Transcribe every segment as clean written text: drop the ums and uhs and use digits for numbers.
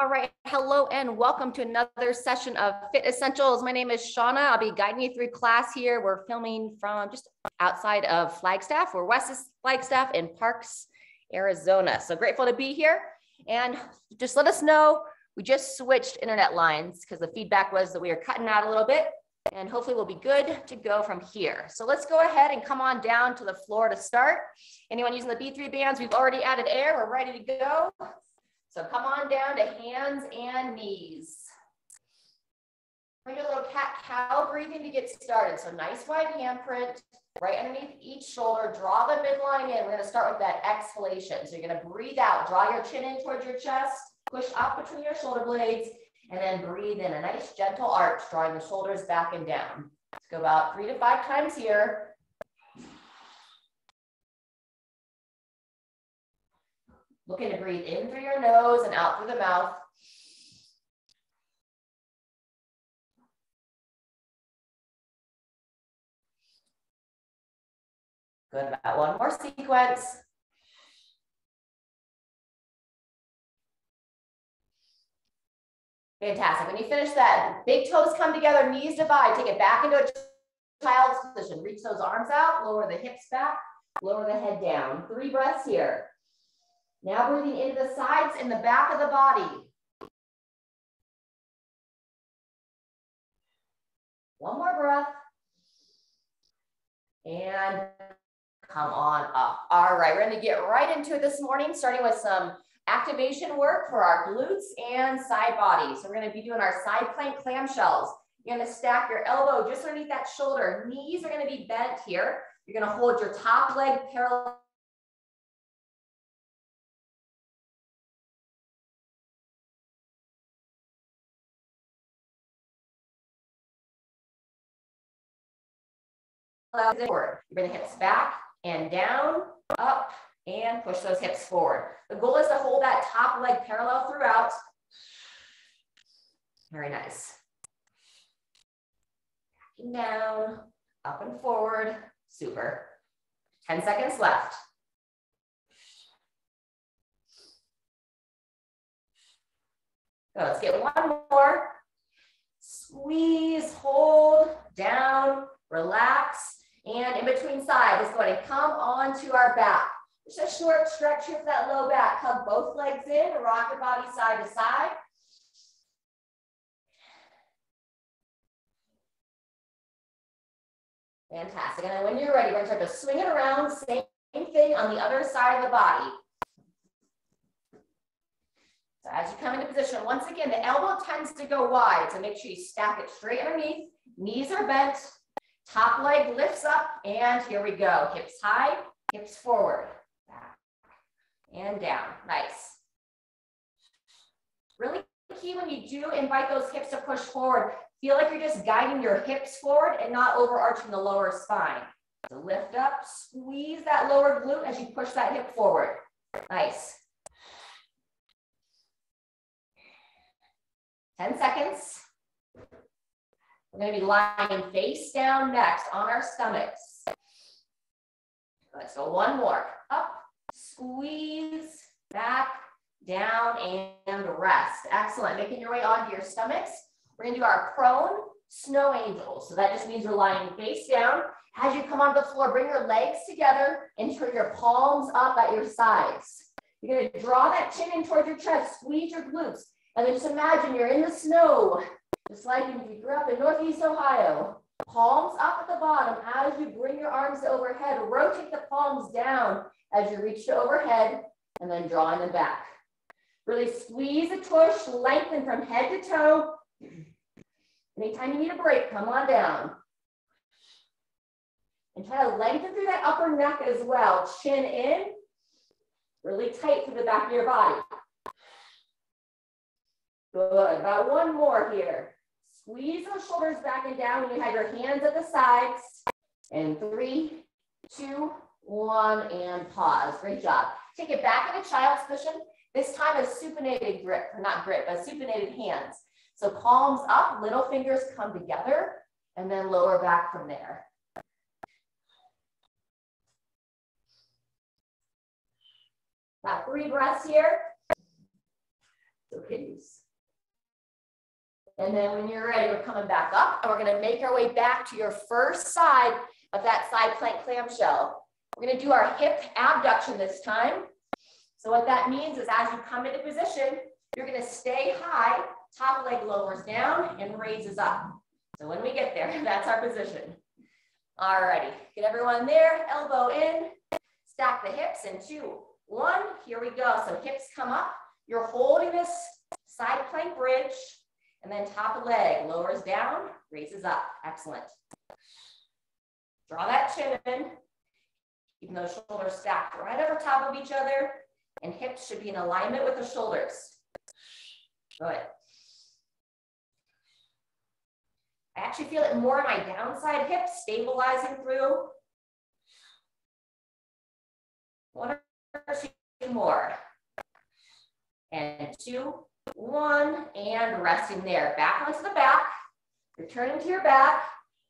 All right, hello and welcome to another session of Fit Essentials. My name is Shauna. I'll be guiding you through class here. We're filming from just outside of Flagstaff. We're west of Flagstaff in Parks, Arizona. So grateful to be here. And just let us know, we just switched internet lines because the feedback was that we are cutting out a little bit, and hopefully we'll be good to go from here. So let's go ahead and come on down to the floor to start. Anyone using the B3 bands, we've already added air. We're ready to go. So come on down to hands and knees. Bring a little cat-cow breathing to get started. So nice wide handprint, right underneath each shoulder. Draw the midline in. We're going to start with that exhalation. So you're going to breathe out. Draw your chin in towards your chest. Push up between your shoulder blades. And then breathe in. A nice gentle arch, drawing the shoulders back and down. Let's go about 3 to 5 times here. Looking to breathe in through your nose and out through the mouth. Good, about one more sequence. Fantastic. When you finish that, big toes come together, knees divide, take it back into a child's position. Reach those arms out, lower the hips back, lower the head down. 3 breaths here. Now breathing into the sides and the back of the body. One more breath. And come on up. All right, we're going to get right into it this morning, starting with some activation work for our glutes and side body. So we're going to be doing our side plank clamshells. You're going to stack your elbow just underneath that shoulder. Knees are going to be bent here. You're going to hold your top leg parallel. Forward. You bring the hips back and down, up, and push those hips forward. The goal is to hold that top leg parallel throughout. Very nice. Backing down, up and forward. Super. 10 seconds left. So let's get one more. Squeeze, hold, down, relax. And in between sides, it's going to come onto our back. Just a short stretch here for that low back. Hug both legs in, rock your body side to side. Fantastic. And then when you're ready, we're going to start to swing it around. Same thing on the other side of the body. So as you come into position, once again, the elbow tends to go wide. So make sure you stack it straight underneath. Knees are bent. Top leg lifts up, and here we go. Hips high, hips forward, back and down. Nice. Really key when you do invite those hips to push forward, feel like you're just guiding your hips forward and not overarching the lower spine. So lift up, squeeze that lower glute as you push that hip forward. Nice. 10 seconds. We're going to be lying face down next on our stomachs. Let's go one more. Up, squeeze, back, down, and rest. Excellent. Making your way onto your stomachs. We're going to do our prone snow angels. So that just means you're lying face down. As you come onto the floor, bring your legs together and turn your palms up at your sides. You're going to draw that chin in towards your chest, squeeze your glutes, and then just imagine you're in the snow. Just like if you grew up in Northeast Ohio, palms up at the bottom as you bring your arms to overhead. Rotate the palms down as you reach to overhead and then drawing them back. Really squeeze the tush, lengthen from head to toe. Anytime you need a break, come on down. And try to lengthen through that upper neck as well. Chin in, really tight through the back of your body. Good, about one more here. Squeeze those shoulders back and down when you have your hands at the sides. And 3, 2, 1, and pause. Great job. Take it back into child's position. This time a supinated grip, or not grip, but supinated hands. So palms up, little fingers come together, and then lower back from there. About 3 breaths here. Okay. And then when you're ready, we're coming back up and we're gonna make our way back to your first side of that side plank clamshell. We're gonna do our hip abduction this time. So what that means is as you come into position, you're gonna stay high, top leg lowers down and raises up. So when we get there, that's our position. All righty, get everyone there, elbow in, stack the hips in 2, 1, here we go. So hips come up, you're holding this side plank bridge, and then top leg lowers down, raises up, excellent. Draw that chin in, keeping those shoulders stacked right over top of each other, and hips should be in alignment with the shoulders. Good. I actually feel it more in my downside hips, stabilizing through. 1 or 2 more. And 2, 1, and resting there. Back onto the back, returning to your back,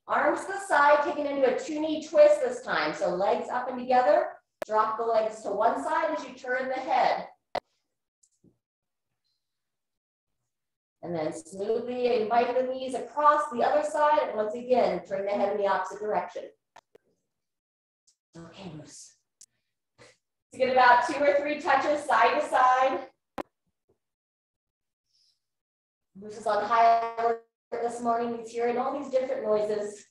arms to the side, taking into a 2-knee twist this time. So legs up and together, drop the legs to one side as you turn the head. And then smoothly invite the knees across the other side, and once again, turn the head in the opposite direction. Okay, moose. Let's get about 2 or 3 touches side to side. Moose is on high alert this morning. He's hearing all these different noises.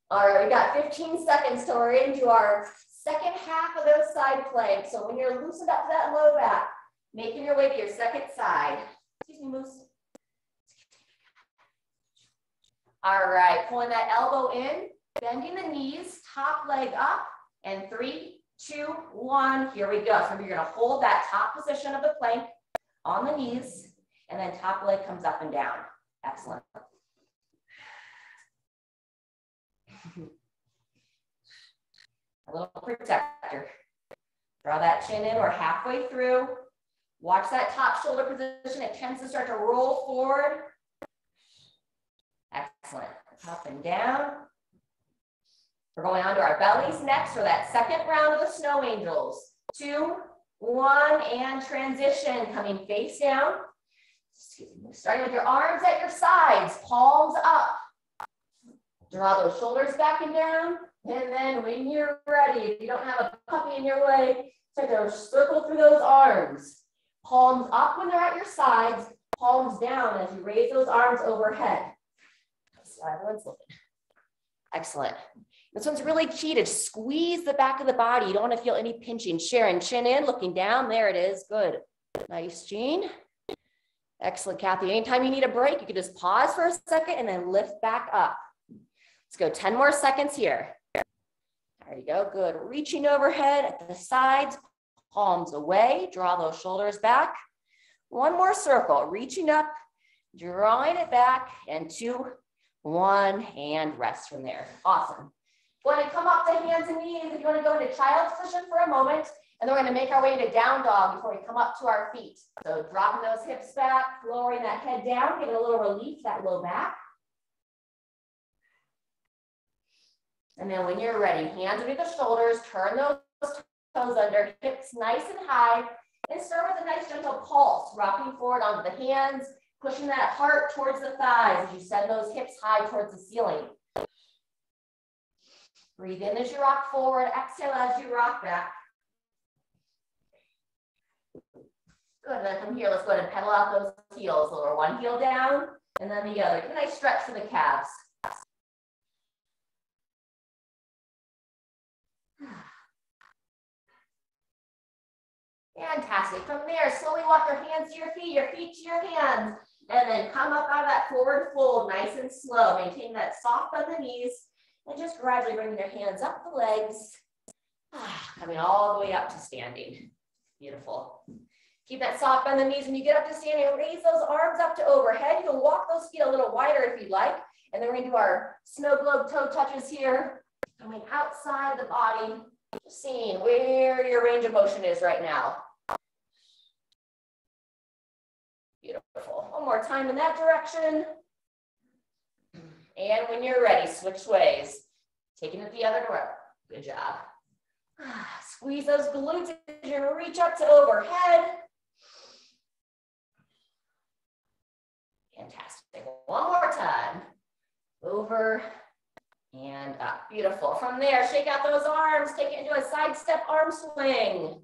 All right, we got 15 seconds till we're into our second half of those side planks. So when you're loosened up to that low back, making your way to your second side. Excuse me, moose. All right, pulling that elbow in, bending the knees, top leg up, and 3, 2, 1, here we go. So you're gonna hold that top position of the plank on the knees, and then top leg comes up and down. Excellent. A little protector. Draw that chin in, we're halfway through. Watch that top shoulder position. It tends to start to roll forward. Excellent. Up and down. We're going on to our bellies next for that second round of the snow angels. 2, 1, and transition. Coming face down. Starting with your arms at your sides, palms up. Draw those shoulders back and down. And then when you're ready, if you don't have a puppy in your way, start to circle through those arms. Palms up when they're at your sides, palms down as you raise those arms overhead. So everyone's looking. Excellent. This one's really key to squeeze the back of the body. You don't want to feel any pinching. Sharon, chin in, looking down. There it is. Good. Nice, Jean. Excellent, Kathy. Anytime you need a break, you can just pause for a second and then lift back up. Let's go 10 more seconds here. There you go. Good. Reaching overhead at the sides. Palms away, draw those shoulders back. 1 more circle, reaching up, drawing it back, and 2, 1, and rest from there. Awesome. Going to come up to hands and knees if you want to go into child's position for a moment, and then we're going to make our way into down dog before we come up to our feet. So dropping those hips back, lowering that head down, giving a little relief to that low back. And then when you're ready, hands underneath the shoulders, turn those toes under, hips nice and high, and start with a nice gentle pulse, rocking forward onto the hands, pushing that heart towards the thighs as you send those hips high towards the ceiling. Breathe in as you rock forward, exhale as you rock back. Good, and then from here, let's go ahead and pedal out those heels. Lower one heel down, and then the other. Get a nice stretch for the calves. Fantastic. From there, slowly walk your hands to your feet to your hands, and then come up out of that forward fold, nice and slow. Maintain that soft on the knees, and just gradually bringing your hands up the legs, coming all the way up to standing. Beautiful. Keep that soft on the knees. When you get up to standing, raise those arms up to overhead. You can walk those feet a little wider if you'd like, and then we're gonna do our snow globe toe touches here, coming outside of the body, just seeing where your range of motion is right now. Beautiful. One more time in that direction. And when you're ready, switch ways. Taking it the other direction. Good job. Squeeze those glutes as you reach up to overhead. Take one more time. Over and up. Beautiful. From there, shake out those arms. Take it into a side step arm swing.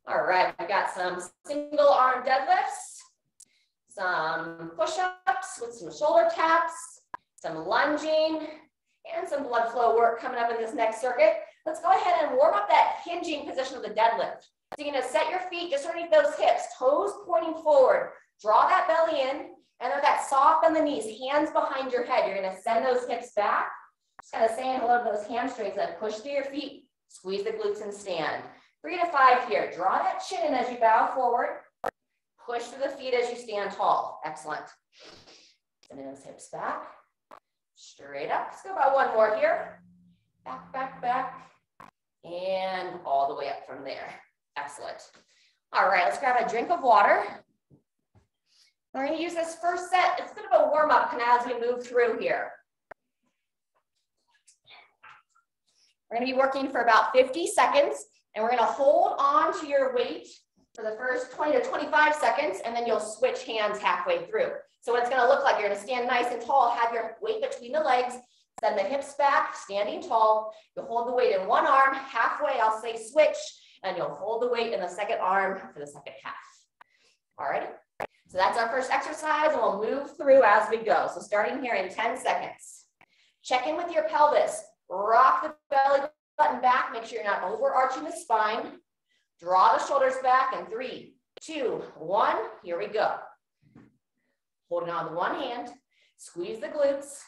All right, we've got some single arm deadlifts, some push-ups with some shoulder taps, some lunging, and some blood flow work coming up in this next circuit. Let's go ahead and warm up that hinging position of the deadlift. So you're gonna set your feet just underneath those hips, toes pointing forward. Draw that belly in, and with that soft on the knees, hands behind your head. You're gonna send those hips back. Just kind of saying hello to those hamstrings that push through your feet. Squeeze the glutes and stand. 3 to 5 here. Draw that chin in as you bow forward. Push through the feet as you stand tall. Excellent. Sending those hips back. Straight up. Let's go about one more here. Back, back, back. And all the way up from there. Excellent. All right, let's grab a drink of water. We're going to use this first set. It's a bit of a warm-up kind of as we move through here. We're going to be working for about 50 seconds, and we're going to hold on to your weight for the first 20 to 25 seconds, and then you'll switch hands halfway through. So what it's going to look like, you're going to stand nice and tall, have your weight between the legs, send the hips back, standing tall. You'll hold the weight in one arm, halfway, I'll say switch, and you'll hold the weight in the second arm for the second half. All right. So that's our first exercise, and we'll move through as we go. So starting here in 10 seconds. Check in with your pelvis. Rock the belly button back. Make sure you're not overarching the spine. Draw the shoulders back in 3, 2, 1. Here we go. Holding on to one hand. Squeeze the glutes.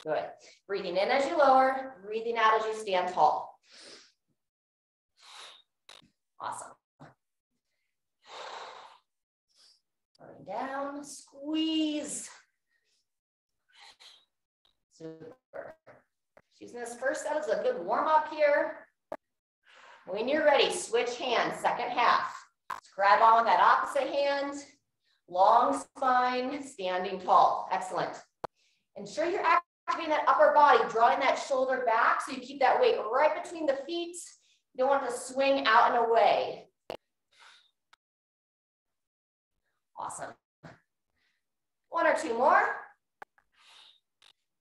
Good. Breathing in as you lower. Breathing out as you stand tall. Awesome. Going down, squeeze. Super. Using this first set as a good warm up here. When you're ready, switch hands, second half. Just grab on with that opposite hand. Long spine, standing tall. Excellent. Ensure you're activating that upper body, drawing that shoulder back so you keep that weight right between the feet. You don't want it to swing out and away. Awesome. 1 or 2 more.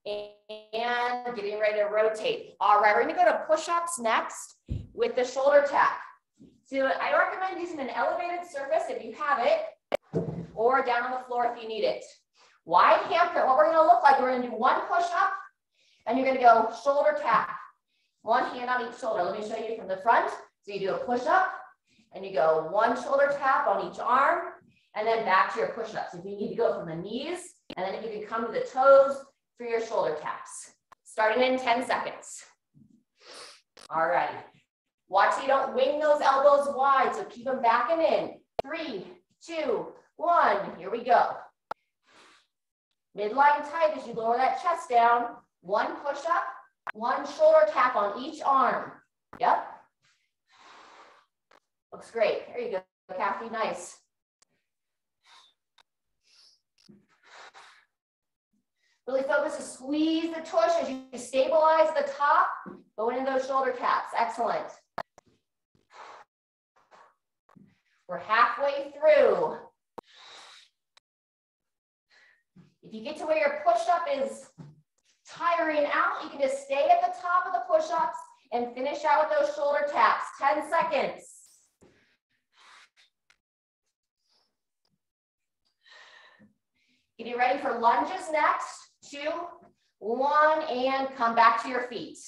And getting ready to rotate. All right, we're going to go to push-ups next with the shoulder tap. So I recommend using an elevated surface if you have it, or down on the floor if you need it. Wide hammer, what we're going to look like, we're going to do 1 push-up, and you're going to go shoulder tap. 1 hand on each shoulder. Let me show you from the front. So you do a push-up, and you go 1 shoulder tap on each arm, and then back to your push-ups. If you need to go from the knees, and then if you can come to the toes for your shoulder taps. Starting in 10 seconds. All right. Watch so you don't wing those elbows wide, so keep them back and in. 3, 2, 1. Here we go. Midline tight as you lower that chest down. 1 push-up, 1 shoulder tap on each arm. Yep. Looks great. There you go, Kathy. Nice. Really focus to squeeze the tush as you stabilize the top, going into those shoulder taps. Excellent. We're halfway through. If you get to where your push-up is tiring out, you can just stay at the top of the push-ups and finish out with those shoulder taps. 10 seconds. Getting ready for lunges next. 2, 1, and come back to your feet.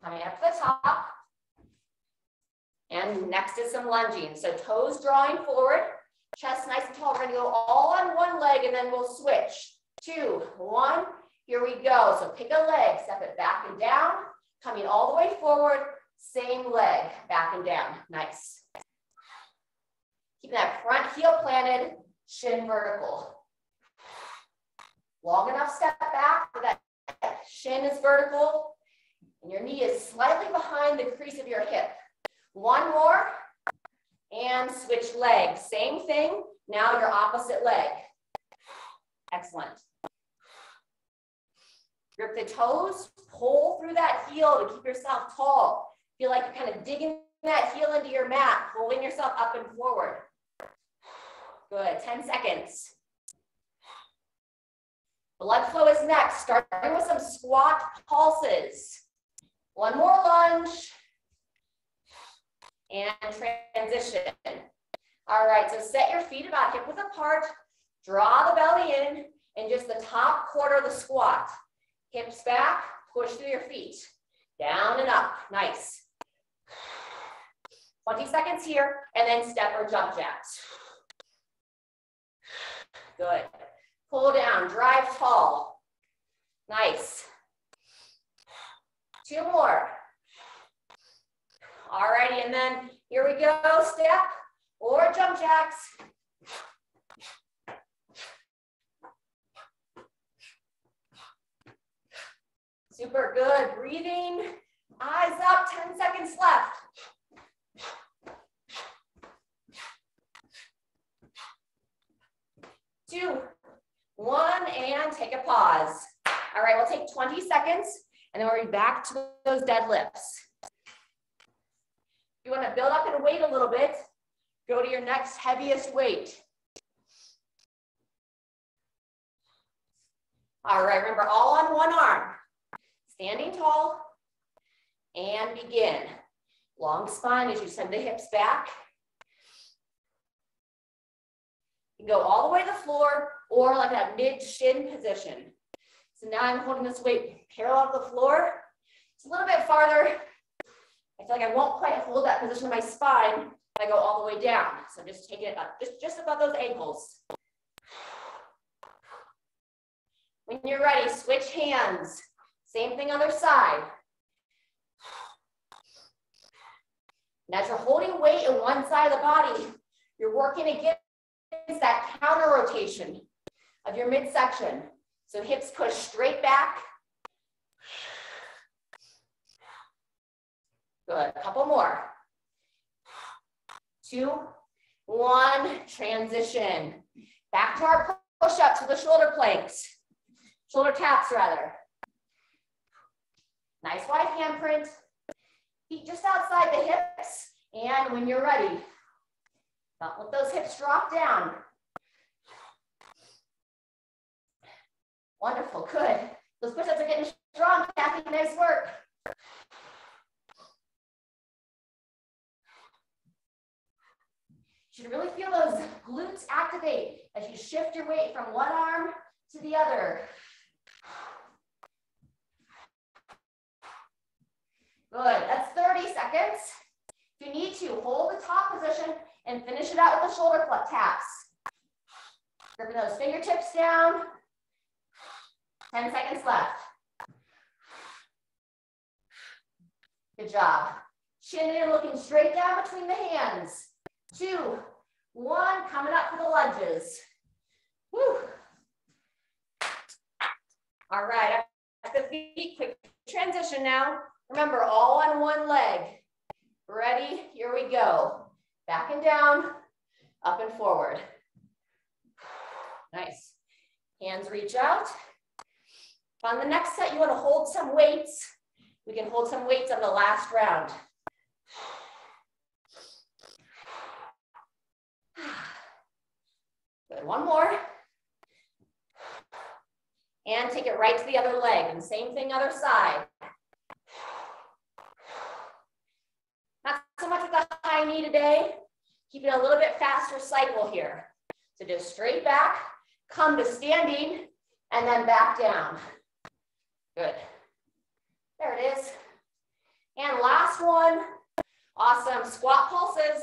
Coming up to the top. And next is some lunging. So toes drawing forward, chest nice and tall. We're going to go all on one leg, and then we'll switch. 2, 1, here we go. So pick a leg, step it back and down, coming all the way forward, same leg, back and down. Nice. Keep that front heel planted, shin vertical. Long enough step back so that shin is vertical and your knee is slightly behind the crease of your hip. 1 more and switch legs. Same thing, now your opposite leg. Excellent. Grip the toes, pull through that heel to keep yourself tall. Feel like you're kind of digging that heel into your mat, pulling yourself up and forward. Good, 10 seconds. Blood flow is next, starting with some squat pulses. One more lunge and transition. All right, so set your feet about hip width apart, draw the belly in, and just the top quarter of the squat. Hips back, push through your feet. Down and up, nice. 20 seconds here, and then step or jump jacks. Good. Pull down, drive tall. Nice. 2 more. All righty, and then here we go, step or jump jacks. Super good, breathing, eyes up, 10 seconds left. Two, 1, and take a pause. All right, we'll take 20 seconds, and then we'll be back to those deadlifts. If you want to build up in weight a little bit, go to your next heaviest weight. All right, remember, all on one arm. Standing tall, and begin. Long spine as you send the hips back. You can go all the way to the floor or like that mid-shin position. So now I'm holding this weight parallel to the floor. It's a little bit farther. I feel like I won't quite hold that position of my spine if I go all the way down. So I'm just taking it up, just above those ankles. When you're ready, switch hands. Same thing other side. And as you're holding weight in one side of the body, you're working against that counter rotation of your midsection. So hips push straight back. Good, a couple more. 2, 1, transition. Back to our push-ups with the shoulder planks. Shoulder taps, rather. Nice wide handprint. Feet just outside the hips. And when you're ready, don't let those hips drop down. Wonderful, good. Those push-ups are getting strong, Kathy, nice work. You should really feel those glutes activate as you shift your weight from one arm to the other. Good, that's 30 seconds. If you need to, hold the top position and finish it out with the shoulder taps. Gripping those fingertips down. 10 seconds left. Good job. Chin in, looking straight down between the hands. 2, 1, coming up for the lunges. Woo. All right, after the feet, quick transition now. Remember, all on one leg. Ready? Here we go. Back and down, up and forward. Nice. Hands reach out. On the next set, you want to hold some weights. We can hold some weights on the last round. Good, one more. And take it right to the other leg. And same thing, other side. Not so much with the high knee today. Keep it a little bit faster cycle here. So just straight back, come to standing, and then back down. Good. There it is. And last one. Awesome. Squat pulses.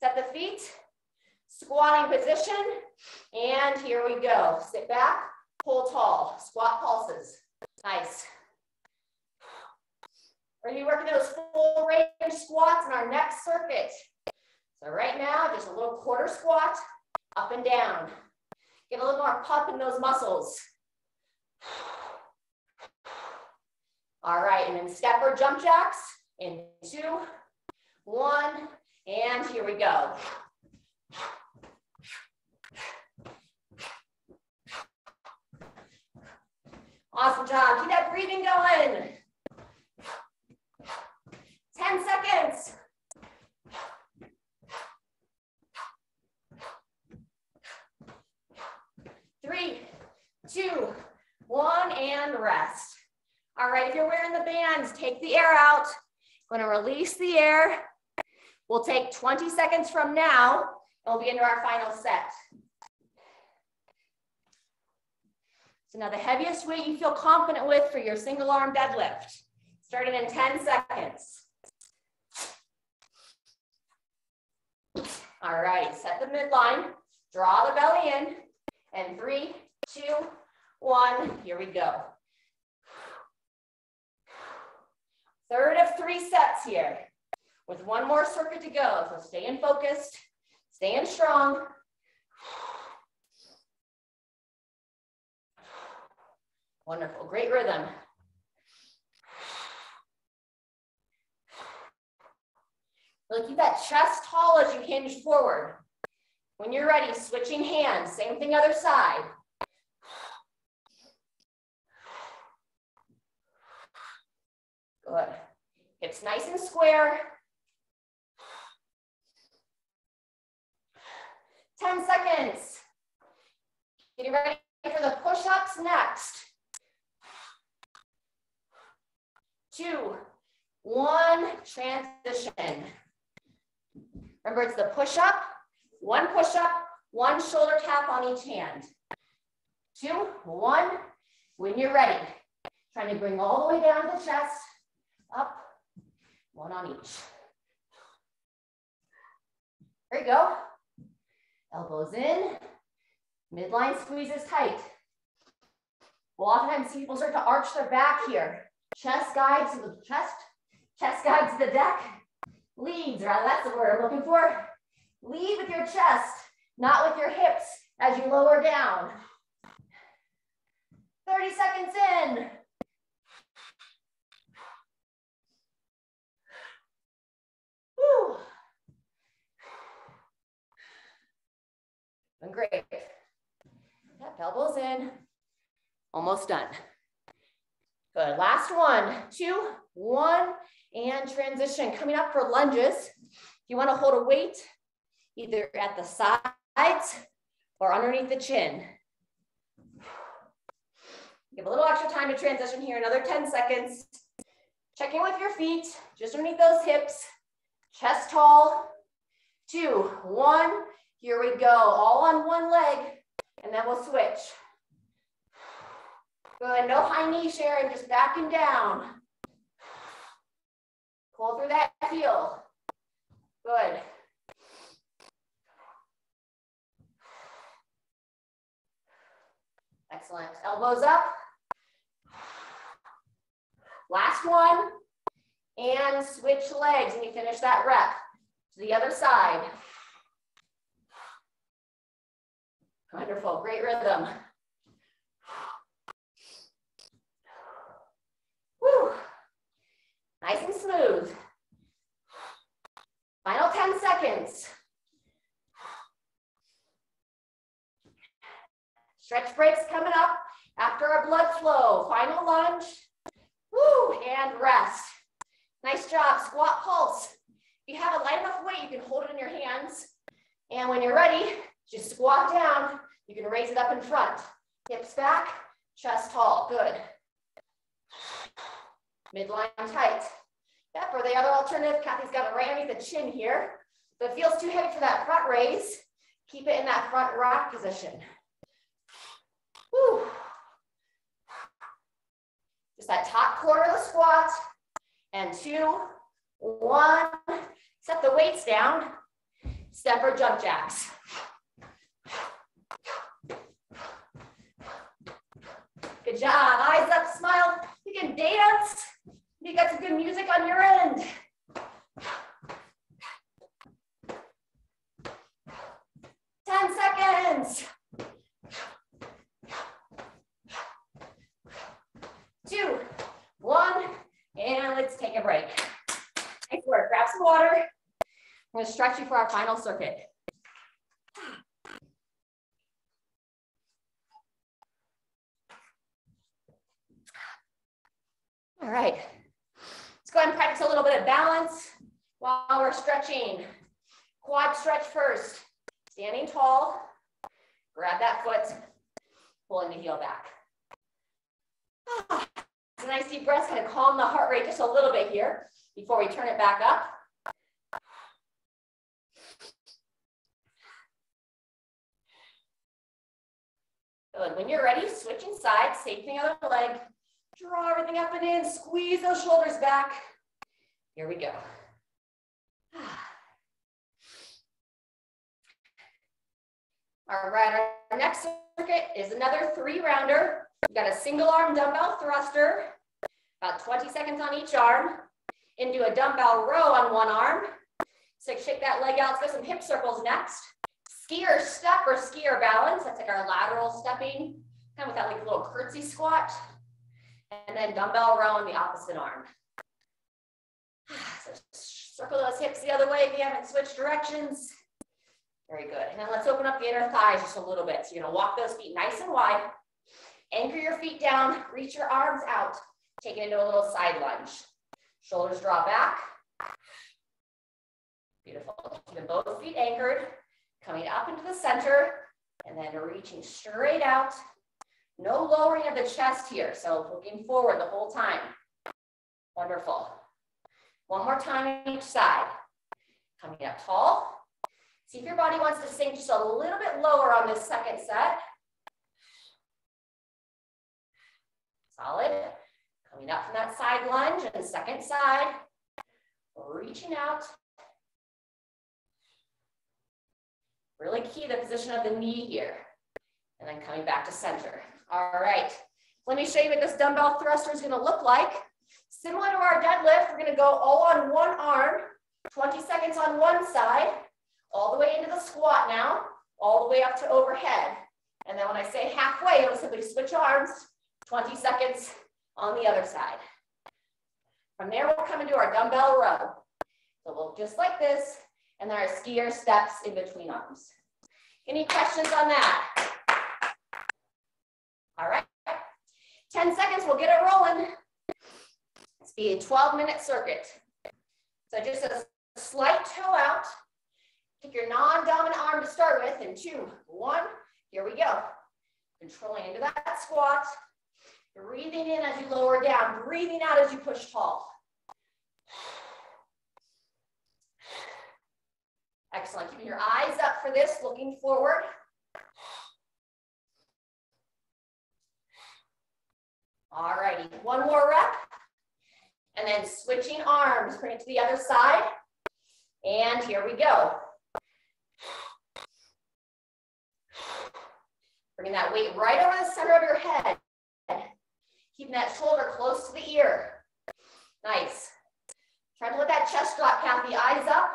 Set the feet. Squatting position. And here we go. Sit back, pull tall. Squat pulses. Nice. We're going to be working those full range squats in our next circuit. So right now, just a little quarter squat, up and down. Get a little more pump in those muscles. All right, and then step or jump jacks in 2, 1, and here we go. Awesome job. Keep that breathing going. 10 2, 1, and rest. All right, if you're wearing the bands, take the air out. I'm gonna release the air. We'll take 20 seconds from now, and we'll be into our final set. So now the heaviest weight you feel confident with for your single arm deadlift, starting in 10 seconds. All right, set the midline, draw the belly in, and 3, 2, 1, here we go. Third of 3 sets here, with one more circuit to go. So stay in focused, stay in strong. Wonderful, great rhythm. Really keep that chest tall as you hinge forward. When you're ready, switching hands, same thing other side. Good. Hips nice and square. 10 seconds. Getting ready for the push-ups next. 2, 1, transition. Remember, it's the push-up, 1 push-up, 1 shoulder tap on each hand. 2, 1, when you're ready. Trying to bring all the way down to the chest, up, 1 on each. There you go. Elbows in, midline squeezes tight. We'll oftentimes see people start to arch their back here. Chest guides to the chest guides to the deck. Leads, rather, that's the word I'm looking for. Lead with your chest, not with your hips as you lower down. 30 seconds in. Woo. Doing great. Yep, elbows in. Almost done. Good. Last 1, 2, 1, and transition. Coming up for lunges. You want to hold a weight either at the sides or underneath the chin. Give a little extra time to transition here, another 10 seconds. Check in with your feet, just underneath those hips. Chest tall. 2, 1, here we go. All on one leg, and then we'll switch. Good, no high knee sharing, just backing down. Pull through that heel. Good. Excellent, elbows up. Last 1, and switch legs, and you finish that rep to the other side. Wonderful, great rhythm. Woo. Nice and smooth. Final 10 seconds. Stretch breaks coming up after our blood flow. Final lunge. Woo, and rest. Nice job, squat pulse. If you have a light enough weight, you can hold it in your hands. And when you're ready, just squat down. You can raise it up in front. Hips back, chest tall, good. Midline tight. Yep, or the other alternative, Kathy's got it right underneath the chin here. If it feels too heavy for that front raise, keep it in that front rock position. Woo. Just that top corner of the squat. And 2, 1. Set the weights down. Step or jump jacks. Good job. Eyes up, smile. You can dance. You got some good music on your end. 10 seconds. 2, 1, and let's take a break. Nice work. Grab some water. I'm going to stretch you for our final circuit. All right. Let's go ahead and practice a little bit of balance while we're stretching. Quad stretch first. Standing tall. Grab that foot. pulling the heel back. It's a nice deep breath, kind of calm the heart rate just a little bit here before we turn it back up. Good. When you're ready, switching sides, same thing other leg. Draw everything up and in, squeeze those shoulders back. Here we go. All right, our next circuit is another 3-rounder. We've got a single arm dumbbell thruster, about 20 seconds on each arm, into a dumbbell row on one arm. So shake that leg out, let's go some hip circles next. Skier step or skier balance, that's like our lateral stepping, kind of with that like little curtsy squat. And then dumbbell row on the opposite arm. So circle those hips the other way if you haven't switched directions. Very good. And then let's open up the inner thighs just a little bit. So you're gonna walk those feet nice and wide. Anchor your feet down, reach your arms out. Take it into a little side lunge. Shoulders draw back. Beautiful. Keeping both feet anchored. Coming up into the center. And then reaching straight out. No lowering of the chest here. So looking forward the whole time. Wonderful. One more time on each side. Coming up tall. See if your body wants to sink just a little bit lower on this second set. Solid. Coming up from that side lunge and second side. Reaching out. Really key the position of the knee here. And then coming back to center. All right. Let me show you what this dumbbell thruster is going to look like. Similar to our deadlift, we're going to go all on one arm, 20 seconds on one side, all the way into the squat now, all the way up to overhead. And then when I say halfway, you'll simply switch arms, 20 seconds on the other side. From there, we'll come into our dumbbell row. So we'll just like this, and then our skier steps in between arms. Any questions on that? All right, 10 seconds, we'll get it rolling. It's be a 12-minute circuit. So just a slight toe out. Take your non-dominant arm to start with, and 2, 1, here we go. Controlling into that squat. Breathing in as you lower down, breathing out as you push tall. Excellent, keeping your eyes up for this, looking forward. All righty, one more rep. And then switching arms, bring it to the other side. And here we go. Bringing that weight right over the center of your head. Keeping that shoulder close to the ear. Nice. Try to let that chest drop, Kathy. Eyes up.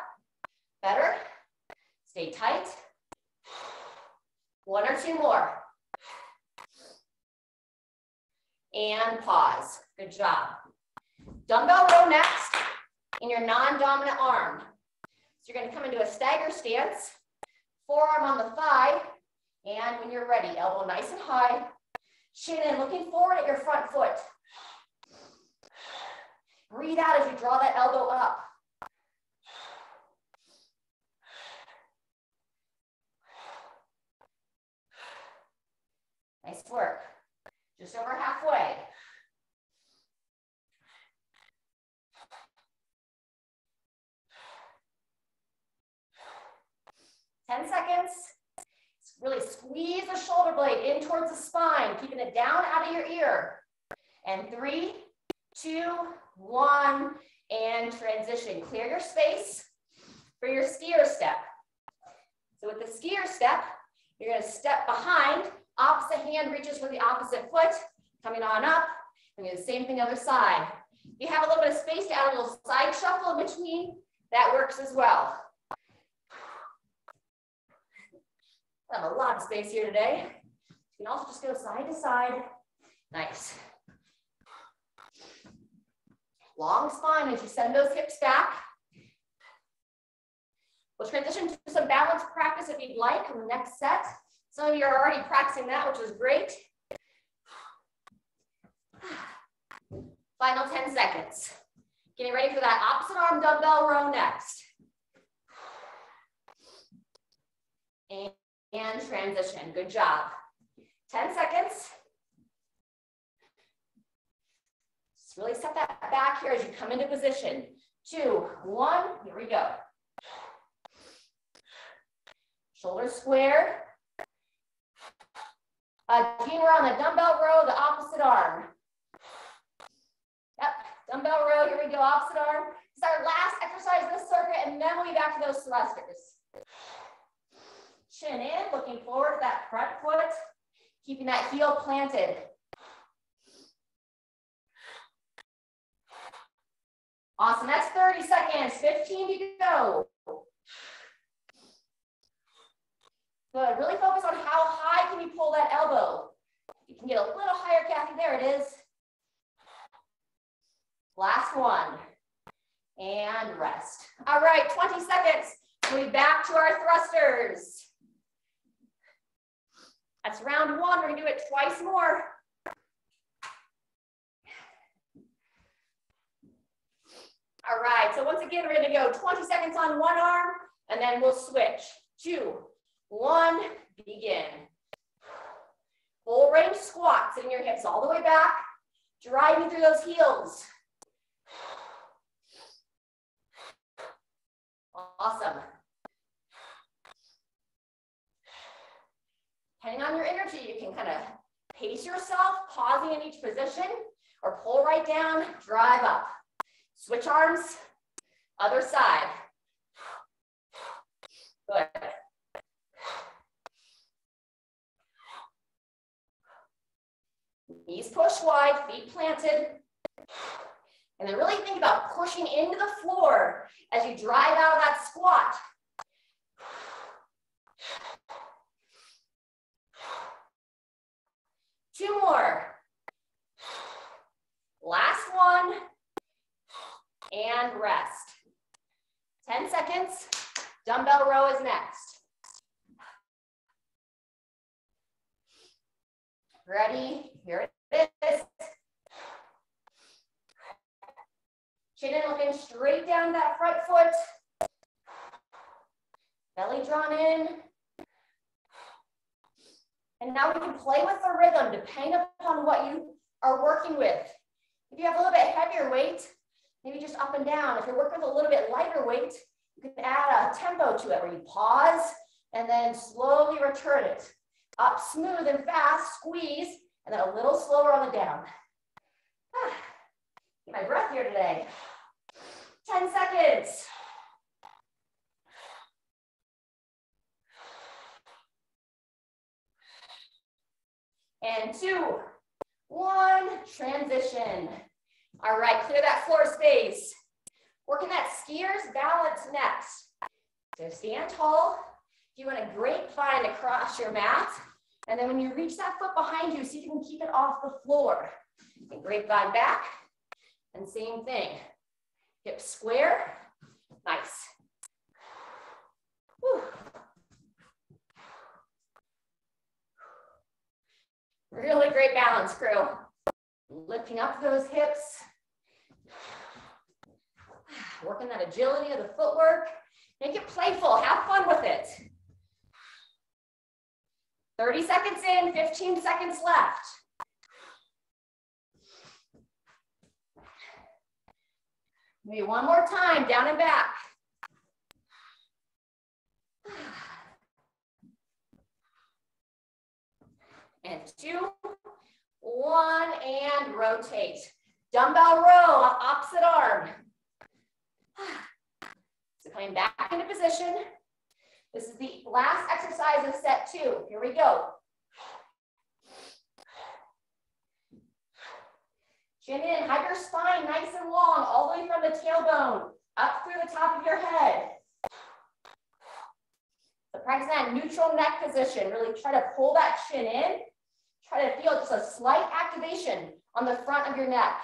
Better. Stay tight. 1 or 2 more. And pause. Good job. Dumbbell row next in your non-dominant arm. So you're going to come into a stagger stance, forearm on the thigh, and when you're ready, elbow nice and high, shin in, looking forward at your front foot. Breathe out as you draw that elbow up. Nice work. Just over halfway. Ten seconds. Really squeeze the shoulder blade in towards the spine, keeping it down out of your ear. And 3, 2, 1, and transition. Clear your space for your skier step. So with the skier step, you're going to step behind, opposite hand reaches for the opposite foot, coming on up, and do the same thing other side. If you have a little bit of space to add a little side shuffle in between, that works as well. I have a lot of space here today. You can also just go side to side. Nice. Long spine as you send those hips back. We'll transition to some balance practice if you'd like on the next set. Some of you are already practicing that, which is great. Final 10 seconds. Getting ready for that opposite arm dumbbell row next. And transition. Good job. 10 seconds. Just really set that back here as you come into position. 2, 1, here we go. Shoulders square. Again, we're on the dumbbell row, the opposite arm. Yep, dumbbell row, here we go, opposite arm. This is our last exercise in this circuit, and then we'll be back to those thrusters. Chin in, looking forward to that front foot, keeping that heel planted. Awesome, that's 30 seconds, 15 to go. Good, really focus on how high can you pull that elbow. You can get a little higher, Kathy, there it is. Last one, and rest. All right, 20 seconds, we'll be back to our thrusters. That's round one, we're gonna do it twice more. All right, so once again, we're gonna go 20 seconds on one arm, and then we'll switch. 2, 1, begin. Full range squat, sitting your hips all the way back, driving through those heels. Awesome. Depending on your energy, you can kind of pace yourself, pausing in each position, or pull right down, drive up. Switch arms, other side. Good. Knees push wide, feet planted. And then really think about pushing into the floor as you drive out of that squat. Two more. Last one. And rest. 10 seconds. Dumbbell row is next. Ready? Here it is. Chin in, looking straight down that front foot. Belly drawn in. And now we can play with the rhythm depending upon what you are working with. If you have a little bit heavier weight, maybe just up and down. If you're working with a little bit lighter weight, you can add a tempo to it where you pause and then slowly return it. Up smooth and fast, squeeze, and then a little slower on the down. Get my breath here today. 10 seconds. And 2, 1, transition. All right, clear that floor space. Working that skier's balance next. So stand tall. You want a grapevine across your mat. And then when you reach that foot behind you, see if you can keep it off the floor. And grapevine back. And same thing. Hips square. Nice. Whew. Really great balance, crew. Lifting up those hips. Working that agility of the footwork. Make it playful, have fun with it. 30 seconds in, 15 seconds left. Maybe one more time, down and back. And 2, 1, and rotate. Dumbbell row, opposite arm. So coming back into position. This is the last exercise of set 2. Here we go. Chin in, have your spine nice and long, all the way from the tailbone, up through the top of your head. So practice that neutral neck position. Really try to pull that chin in. Try to feel just a slight activation on the front of your neck.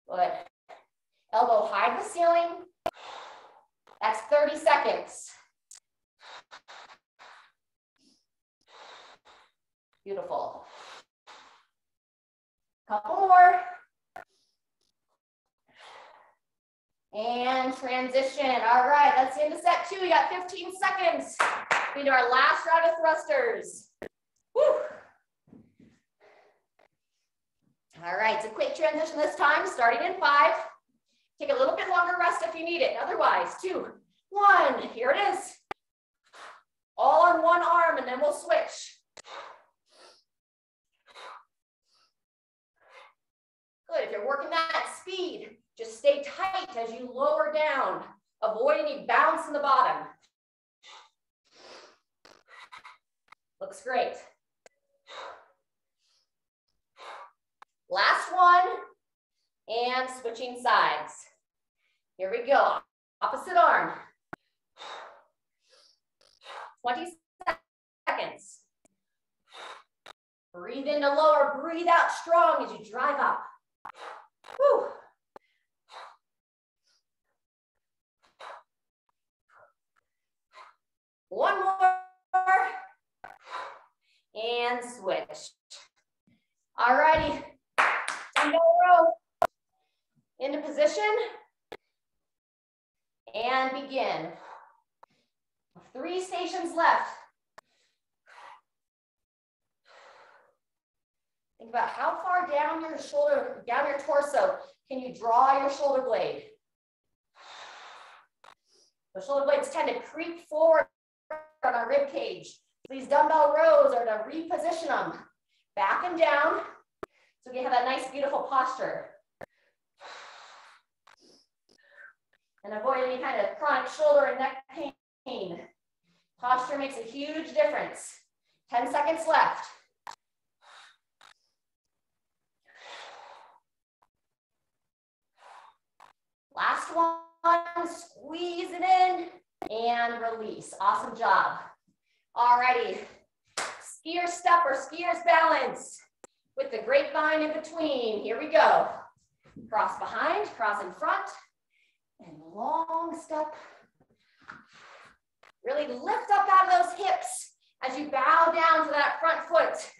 Good. Elbow high to the ceiling. That's 30 seconds. Beautiful. Couple more. And transition. All right, that's the end of set 2. We got 15 seconds into our last round of thrusters. Woo. All right, it's a quick transition this time, starting in 5. Take a little bit longer rest if you need it. Otherwise, 2, 1, here it is. All on one arm, and then we'll switch. Good, if you're working that speed, just stay tight as you lower down. Avoid any bounce in the bottom. Looks great. Last one, and switching sides. Here we go, opposite arm. 20 seconds. Breathe in to lower, breathe out strong as you drive up. Whew. One more, and switch. All righty, dumbbell row, into position, and begin. 3 stations left. Think about how far down your shoulder, down your torso, can you draw your shoulder blade? The shoulder blades tend to creep forward on our rib cage. These dumbbell rows are to reposition them back and down so you have that nice, beautiful posture. And avoid any kind of chronic shoulder and neck pain. Posture makes a huge difference. 10 seconds left. Last one, squeeze it in and release. Awesome job. All righty, skier step or skier's balance with the grapevine in between. Here we go. Cross behind, cross in front, and long step. Really lift up out of those hips as you bow down to that front foot.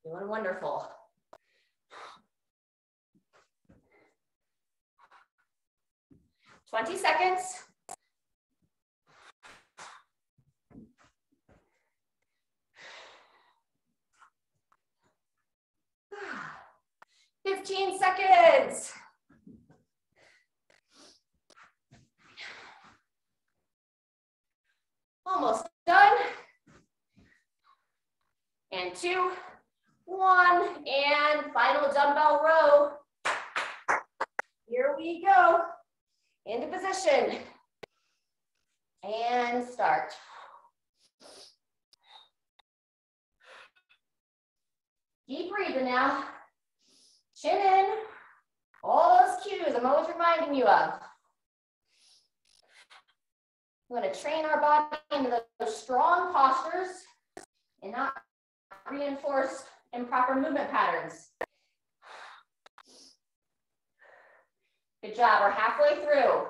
Doing wonderful. "20 seconds. "15 seconds. Almost done. And 2, 1, and final dumbbell row. Here we go. Into position. And start. Keep breathing now. Chin in. All those cues I'm always reminding you of. We want to train our body into those strong postures and not reinforce improper movement patterns. Good job, we're halfway through.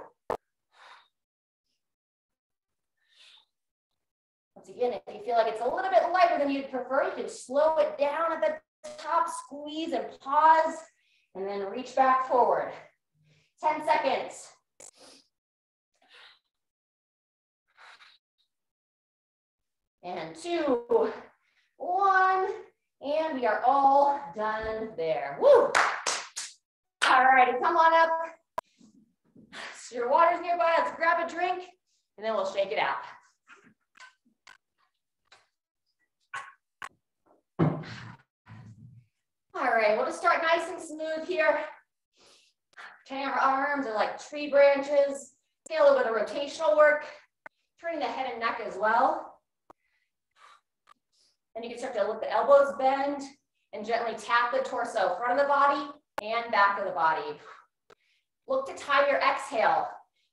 Once again, if you feel like it's a little bit lighter than you'd prefer, you can slow it down at the top, squeeze and pause, and then reach back forward. 10 seconds. And 2, 1, and we are all done there. Woo! All righty, come on up. So your water's nearby, let's grab a drink, and then we'll shake it out. All right, we'll just start nice and smooth here. Turning our arms are like tree branches. Get a little bit of rotational work. Turning the head and neck as well. Then you can start to let the elbows bend and gently tap the torso, front of the body and back of the body. Look to time your exhale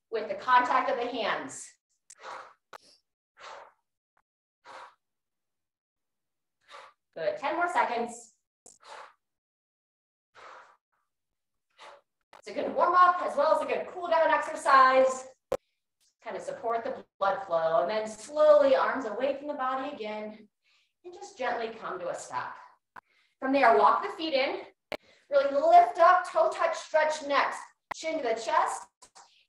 with the contact of the hands. Good, 10 more seconds. It's a good warm up as well as a good cool down exercise. Kind of support the blood flow, and then slowly arms away from the body again and just gently come to a stop. From there, walk the feet in, Really lift up, toe touch stretch next. Chin to the chest.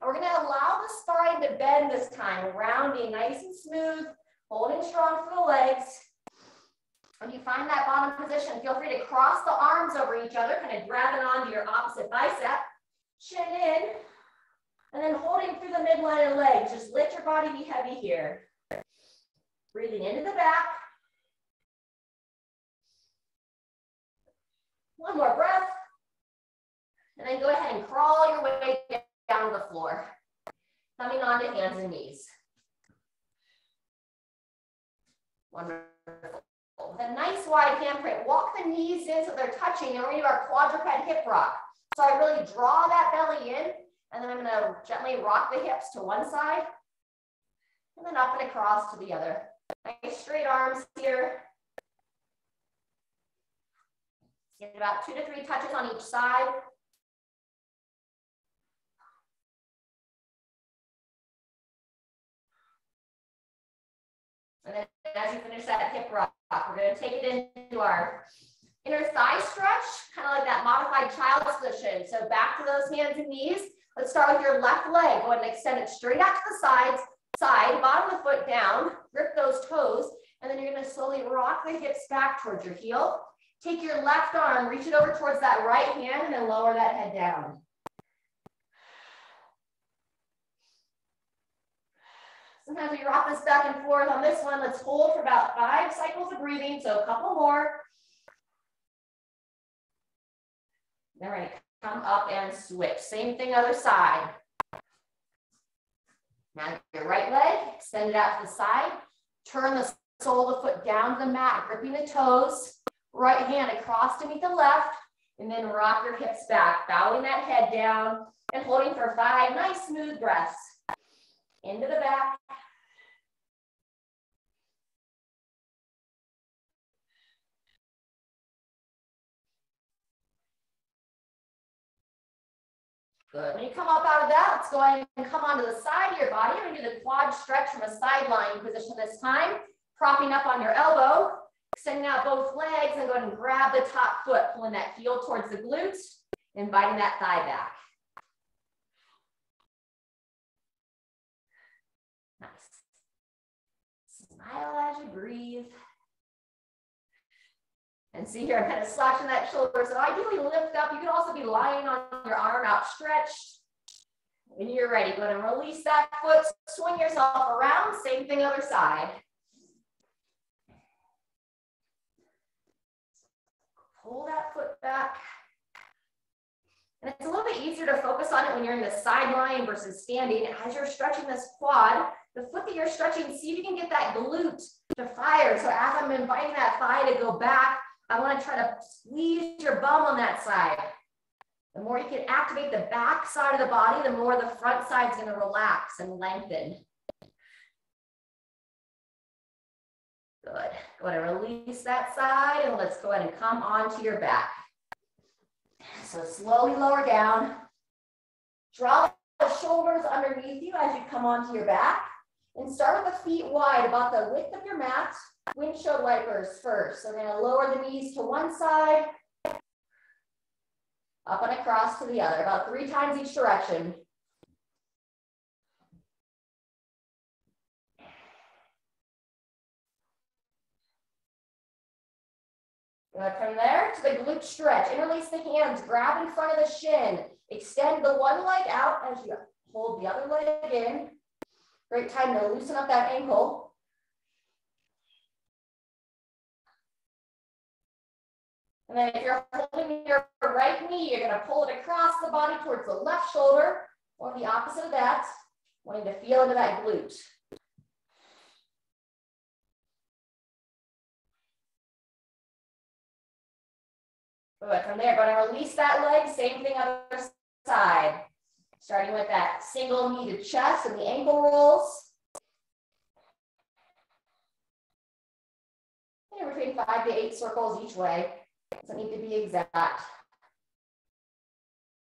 And we're gonna allow the spine to bend this time, rounding nice and smooth, holding strong for the legs. When you find that bottom position, feel free to cross the arms over each other, kind of grabbing onto your opposite bicep. Chin in, and then holding through the midline of the legs. Just let your body be heavy here. Breathing into the back. One more breath. And then go ahead and crawl your way down to the floor. Coming onto hands and knees. Wonderful. With a nice wide handprint, walk the knees in so they're touching, and we're gonna do our quadruped hip rock. So I really draw that belly in, and then I'm gonna gently rock the hips to one side, and then up and across to the other. Nice straight arms here. Get about 2 to 3 touches on each side. And then as you finish that hip rock, we're going to take it into our inner thigh stretch, kind of like that modified child's position. So back to those hands and knees. Let's start with your left leg. Go ahead and extend it straight out to the sides, bottom of the foot down, grip those toes, and then you're going to slowly rock the hips back towards your heel. Take your left arm, reach it over towards that right hand, and then lower that head down. Sometimes we rock this back and forth. On this one, let's hold for about 5 cycles of breathing, so a couple more. Then we're going to come up and switch. Same thing, other side. Now your right leg, extend it out to the side. Turn the sole of the foot down to the mat, gripping the toes. Right hand across to meet the left, and then rock your hips back, bowing that head down and holding for 5 nice smooth breaths. Into the back. Good. When you come up out of that, let's go ahead and come onto the side of your body. We're going to do the quad stretch from a side lying position this time, propping up on your elbow. Extending out both legs, and go ahead and grab the top foot, pulling that heel towards the glutes, inviting that thigh back. Nice. Smile as you breathe. And see here, I'm kind of slouching that shoulder. So ideally lift up. You can also be lying on your arm outstretched. When you're ready, go ahead and release that foot, swing yourself around. Same thing, other side. Pull that foot back. And it's a little bit easier to focus on it when you're in the side lying versus standing. As you're stretching this quad, the foot that you're stretching, see if you can get that glute to fire. So as I'm inviting that thigh to go back, I want to try to squeeze your bum on that side. The more you can activate the back side of the body, the more the front side is going to relax and lengthen. Good. Go ahead and release that side, and let's go ahead and come onto your back. So slowly lower down. Draw the shoulders underneath you as you come onto your back. And start with the feet wide, about the width of your mat. Windshield wipers first. So we're going to lower the knees to one side, up and across to the other, about 3 times each direction. Good. From there to the glute stretch. Interlace the hands, grab in front of the shin. Extend the one leg out as you hold the other leg in. Great time to loosen up that ankle. And then if you're holding your right knee, you're going to pull it across the body towards the left shoulder, or the opposite of that, wanting to feel into that glute. Good. From there, going to release that leg, same thing other side. Starting with that single knee to chest and the ankle rolls. Anywhere between 5 to 8 circles each way. Doesn't need to be exact.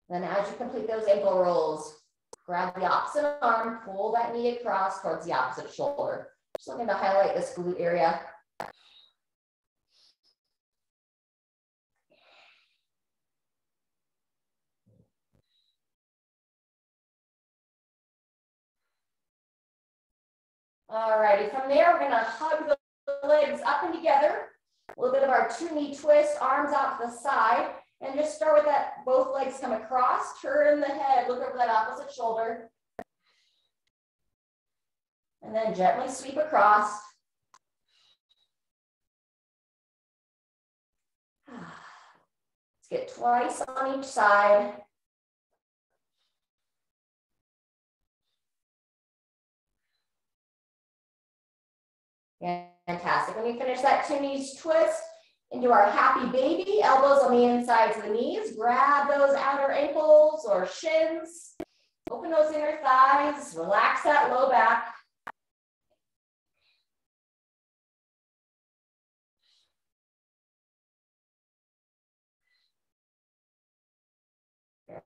Then as you complete those ankle rolls, grab the opposite arm, pull that knee across towards the opposite shoulder. Just looking to highlight this glute area. All righty, from there, we're gonna hug the legs up and together. A little bit of our 2-knee twist, arms out to the side, and just start with that, both legs come across, turn the head, look over that opposite shoulder. And then gently sweep across. Let's get twice on each side. Fantastic. When we finish that 2 knees twist into our happy baby, elbows on the insides of the knees, grab those outer ankles or shins, open those inner thighs, relax that low back.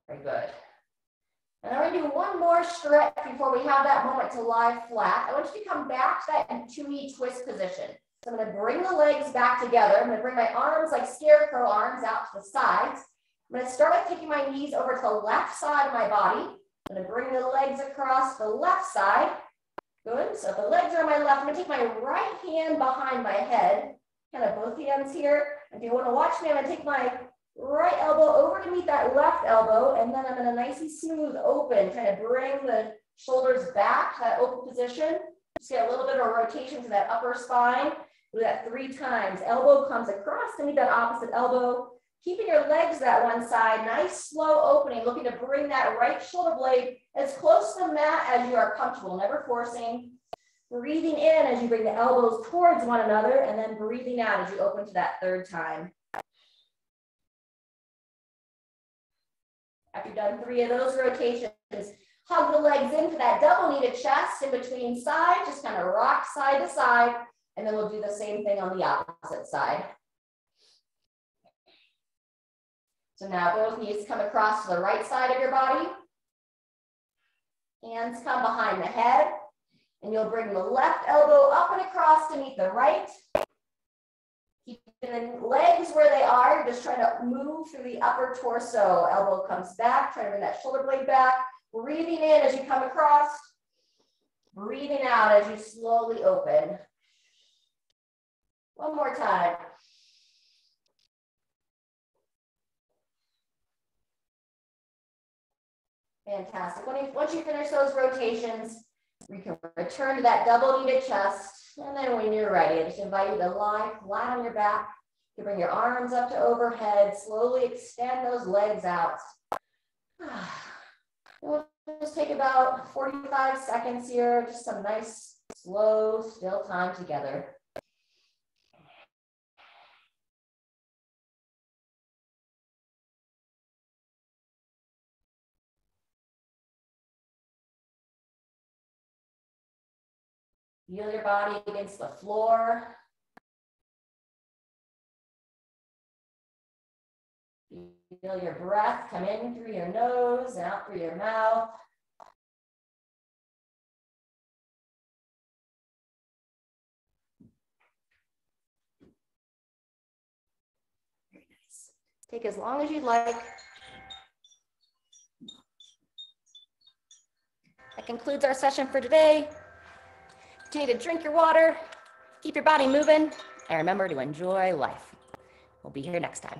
Very good. And then we're going to do one more stretch before we have that moment to lie flat. I want you to come back to that 2-knee twist position. So I'm going to bring the legs back together. I'm going to bring my arms like scarecrow arms out to the sides. I'm going to start with taking my knees over to the left side of my body. I'm going to bring the legs across the left side. Good. So if the legs are on my left, I'm going to take my right hand behind my head. Kind of both hands here. If you want to watch me, I'm going to take my right elbow over to meet that left elbow, and then I'm going to nicely smooth open, trying to bring the shoulders back to that open position. Just get a little bit of a rotation to that upper spine. Do that 3 times. Elbow comes across to meet that opposite elbow. Keeping your legs that one side, nice slow opening, looking to bring that right shoulder blade as close to the mat as you are comfortable, never forcing. Breathing in as you bring the elbows towards one another, and then breathing out as you open to that 3rd time. After you've done 3 of those rotations, hug the legs into that double kneaded chest in between sides, just kind of rock side to side, and then we'll do the same thing on the opposite side. So now both knees come across to the right side of your body. Hands come behind the head, and you'll bring the left elbow up and across to meet the right. Keep the legs where they are. You're just trying to move through the upper torso. Elbow comes back, trying to bring that shoulder blade back. Breathing in as you come across. Breathing out as you slowly open. One more time. Fantastic. Once you finish those rotations, we can return to that double kneaded chest. And then when you're ready, I just invite you to lie flat on your back. You bring your arms up to overhead, slowly extend those legs out. We'll just take about 45 seconds here, just some nice, slow, still time together. Feel your body against the floor. Feel your breath come in through your nose and out through your mouth. Very nice. Take as long as you'd like. That concludes our session for today. Continue to drink your water, keep your body moving, and remember to enjoy life. We'll be here next time.